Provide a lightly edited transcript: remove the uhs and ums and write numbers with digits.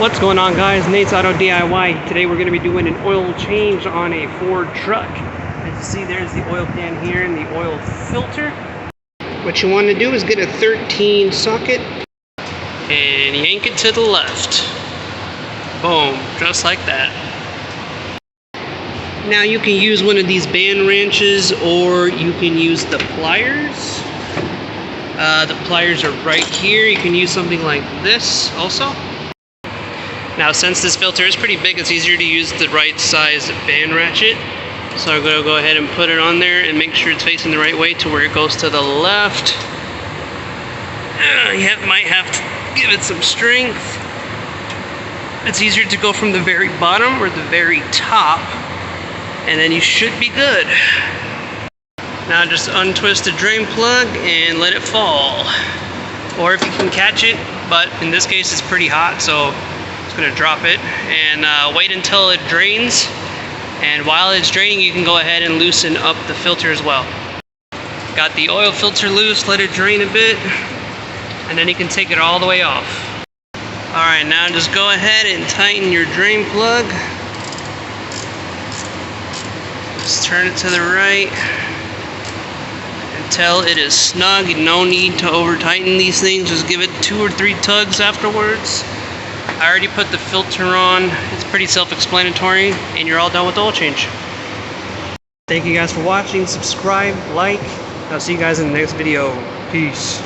What's going on, guys? Nate's Auto DIY. Today we're going to be doing an oil change on a Ford truck. As you see, there's the oil pan here and the oil filter. What you want to do is get a 13 socket and yank it to the left. Boom, just like that. Now you can use one of these band wrenches or you can use the pliers. The pliers are right here. You can use something like this also. Now, since this filter is pretty big, it's easier to use the right size band ratchet. So I'm going to go ahead and put it on there and make sure it's facing the right way to where it goes to the left. You might have to give it some strength. It's easier to go from the very bottom or the very top, and then you should be good. Now just untwist the drain plug and let it fall. Or if you can catch it, but in this case it's pretty hot, so going to drop it and wait until it drains, and while it's draining you can go ahead and loosen up the filter as well. Got the oil filter loose, let it drain a bit, and then you can take it all the way off. Alright, now just go ahead and tighten your drain plug. Just turn it to the right until it is snug. No need to over tighten these things, just give it 2 or 3 tugs afterwards. I already put the filter on. It's pretty self-explanatory, and you're all done with the oil change. Thank you guys for watching. Subscribe, like. I'll see you guys in the next video. Peace.